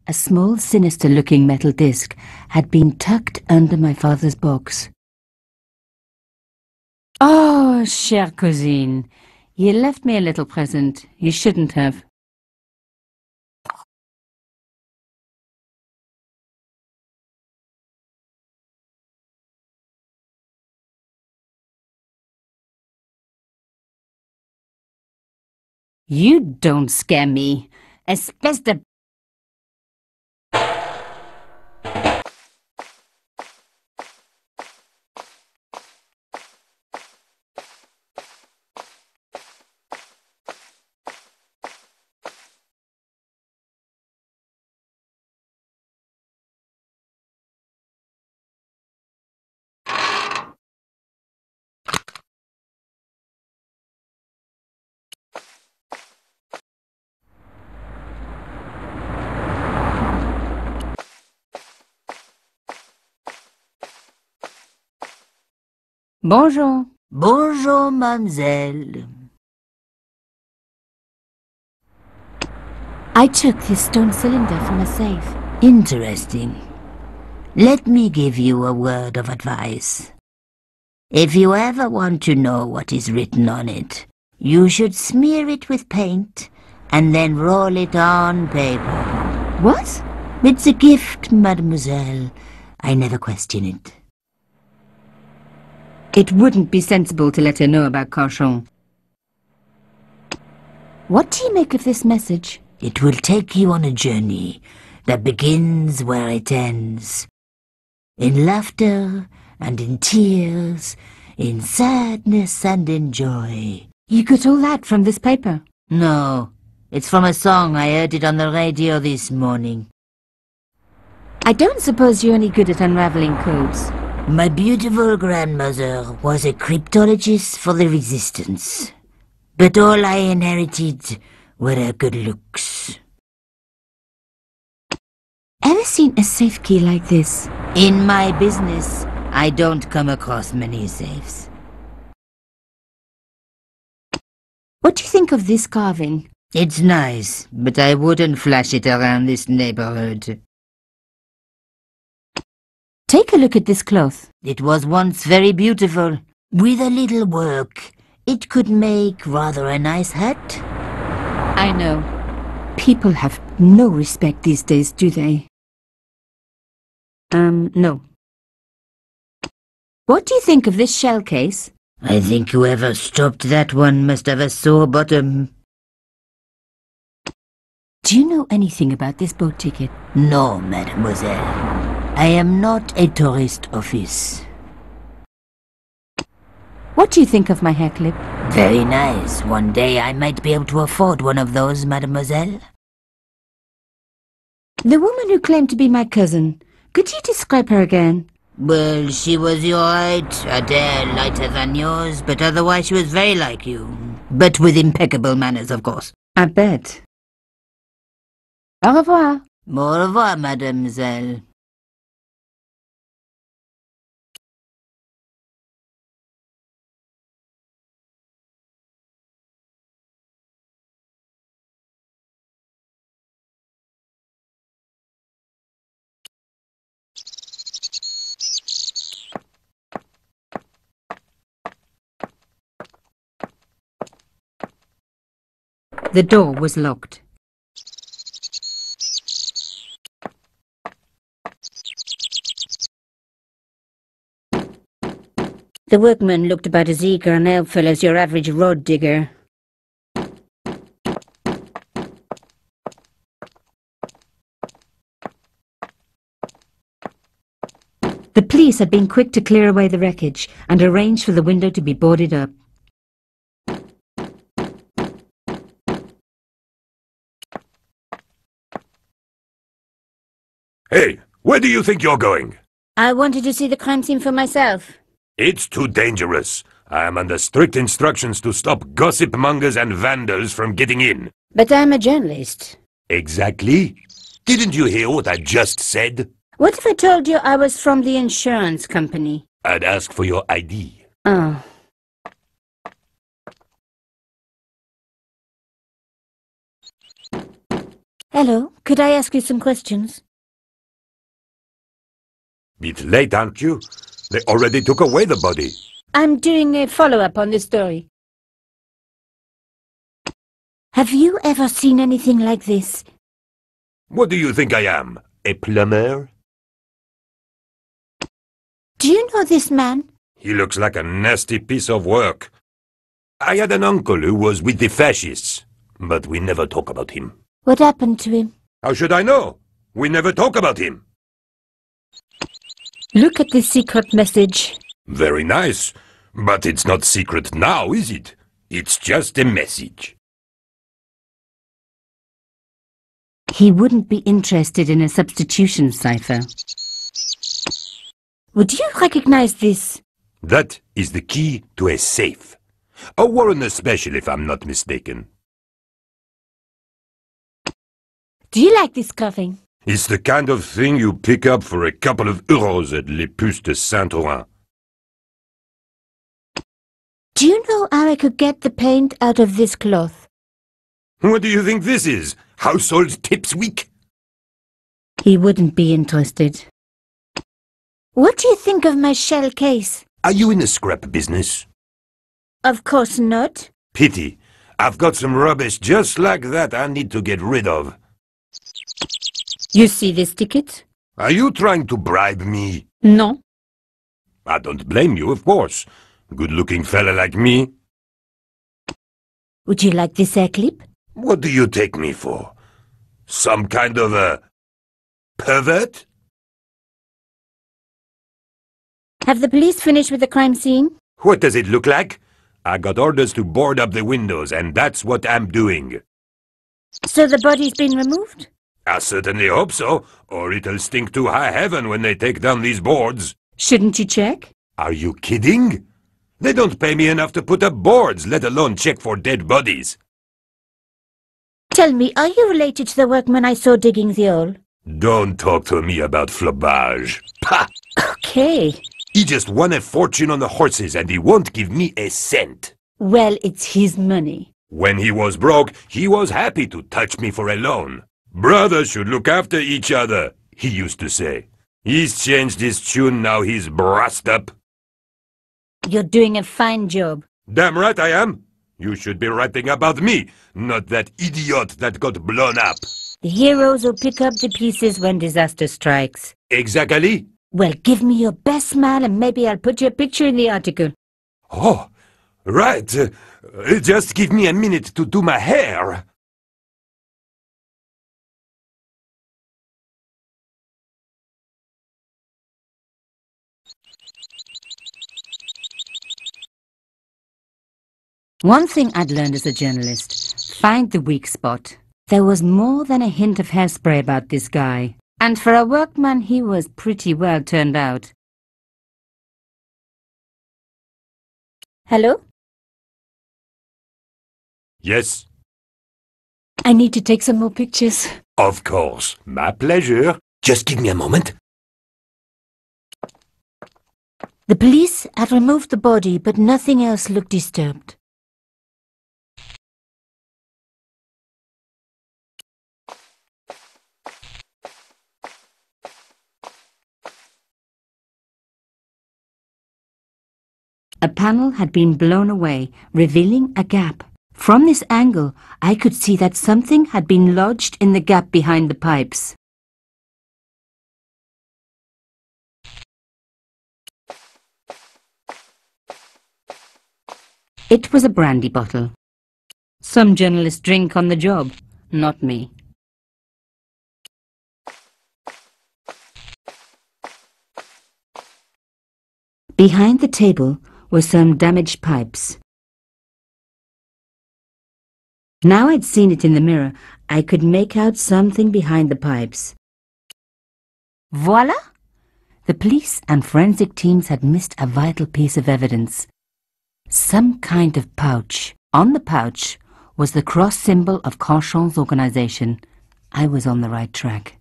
A small, sinister-looking metal disc had been tucked under my father's box. Oh, chère cousine, you left me a little present. You shouldn't have. You don't scare me. Espèce de... Bonjour. Bonjour, mademoiselle. I took this stone cylinder from a safe. Interesting. Let me give you a word of advice. If you ever want to know what is written on it, you should smear it with paint and then roll it on paper. What? It's a gift, mademoiselle. I never question it. It wouldn't be sensible to let her know about Carchon. What do you make of this message? It will take you on a journey that begins where it ends. In laughter and in tears, in sadness and in joy. You got all that from this paper? No, it's from a song. I heard it on the radio this morning. I don't suppose you're any good at unraveling codes. My beautiful grandmother was a cryptologist for the Resistance. But all I inherited were her good looks. Ever seen a safe key like this? In my business, I don't come across many safes. What do you think of this carving? It's nice, but I wouldn't flash it around this neighborhood. Take a look at this cloth. It was once very beautiful. With a little work, it could make rather a nice hat. I know. People have no respect these days, do they? No. What do you think of this shell case? I think whoever stopped that one must have a sore bottom. Do you know anything about this boat ticket? No, mademoiselle. I am not a tourist office. What do you think of my hair clip? Very nice. One day I might be able to afford one of those, mademoiselle. The woman who claimed to be my cousin. Could you describe her again? Well, she was your height, her hair lighter than yours, but otherwise she was very like you. But with impeccable manners, of course. I bet. Au revoir. Au revoir, mademoiselle. The door was locked. The workman looked about as eager and helpful as your average road digger. The police had been quick to clear away the wreckage and arrange for the window to be boarded up. Hey, where do you think you're going? I wanted to see the crime scene for myself. It's too dangerous. I am under strict instructions to stop gossip mongers and vandals from getting in. But I'm a journalist. Exactly. Didn't you hear what I just said? What if I told you I was from the insurance company? I'd ask for your ID. Oh. Hello, could I ask you some questions? Bit late, aren't you? They already took away the body. I'm doing a follow-up on this story. Have you ever seen anything like this? What do you think I am? A plumber? Do you know this man? He looks like a nasty piece of work. I had an uncle who was with the fascists, but we never talk about him. What happened to him? How should I know? We never talk about him. Look at this secret message. Very nice, but it's not secret now, is it? It's just a message. He wouldn't be interested in a substitution cipher. Would you recognize this? That is the key to a safe. A Warren special, if I'm not mistaken. Do you like this carving? It's the kind of thing you pick up for a couple of euros at Les Puces de Saint-Ouen. Do you know how I could get the paint out of this cloth? What do you think this is? Household Tips Week? He wouldn't be interested. What do you think of my shell case? Are you in the scrap business? Of course not. Pity. I've got some rubbish just like that I need to get rid of. You see this ticket? Are you trying to bribe me? No. I don't blame you, of course. Good-looking fella like me. Would you like this hair clip? What do you take me for? Some kind of a pervert? Have the police finished with the crime scene? What does it look like? I got orders to board up the windows, and that's what I'm doing. So the body's been removed? I certainly hope so, or it'll stink to high heaven when they take down these boards. Shouldn't you check? Are you kidding? They don't pay me enough to put up boards, let alone check for dead bodies. Tell me, are you related to the workman I saw digging the hole? Don't talk to me about flobage. Pah! Okay. He just won a fortune on the horses and he won't give me a cent. Well, it's his money. When he was broke, he was happy to touch me for a loan. Brothers should look after each other, he used to say. He's changed his tune, now he's brassed up. You're doing a fine job. Damn right I am. You should be writing about me, not that idiot that got blown up. The heroes will pick up the pieces when disaster strikes. Exactly. Well, give me your best smile and maybe I'll put your picture in the article. Oh, right. Just give me a minute to do my hair. One thing I'd learned as a journalist, find the weak spot. There was more than a hint of hairspray about this guy. And for a workman, he was pretty well turned out. Hello? Yes, I need to take some more pictures. of course. My pleasure. Just give me a moment. The police had removed the body, but nothing else looked disturbed. A panel had been blown away, revealing a gap. From this angle, I could see that something had been lodged in the gap behind the pipes. It was a brandy bottle. Some journalists drink on the job, not me. Behind the table were some damaged pipes. Now I'd seen it in the mirror, I could make out something behind the pipes. Voila! The police and forensic teams had missed a vital piece of evidence. Some kind of pouch. On the pouch was the cross symbol of Cauchon's organization. I was on the right track.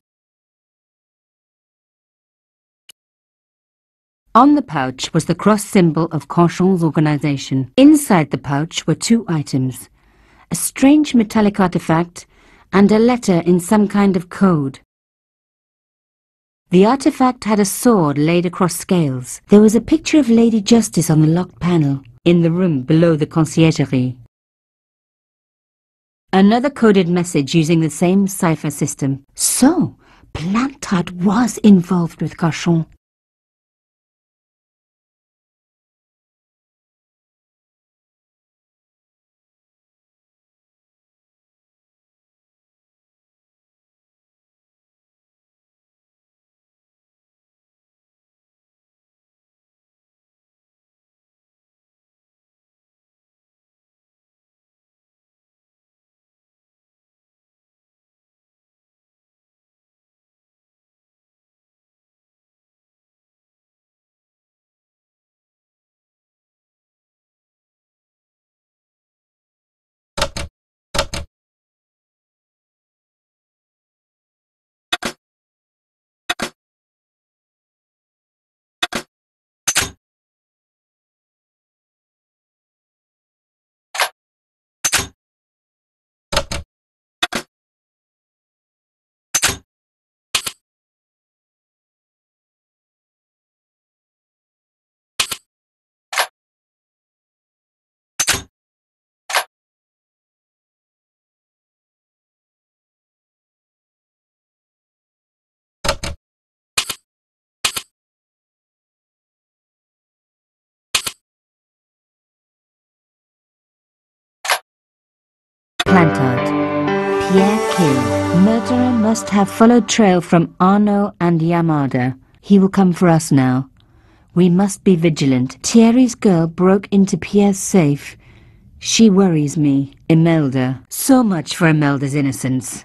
On the pouch was the cross symbol of Cauchon's organization. Inside the pouch were two items, a strange metallic artifact and a letter in some kind of code. The artifact had a sword laid across scales. There was a picture of Lady Justice on the locked panel, in the room below the conciergerie. Another coded message using the same cipher system. So, Plantard was involved with Cauchon. Plantard. Pierre killed. Murderer must have followed trail from Arnaud and Yamada. He will come for us now. We must be vigilant. Thierry's girl broke into Pierre's safe. She worries me. Imelda. So much for Imelda's innocence.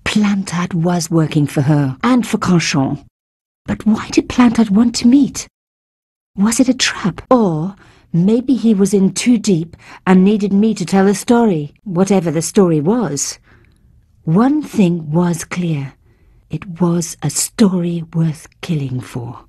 Plantard was working for her, and for Cauchon. But why did Plantard want to meet? Was it a trap? Or maybe he was in too deep and needed me to tell the story, whatever the story was. One thing was clear. It was a story worth killing for.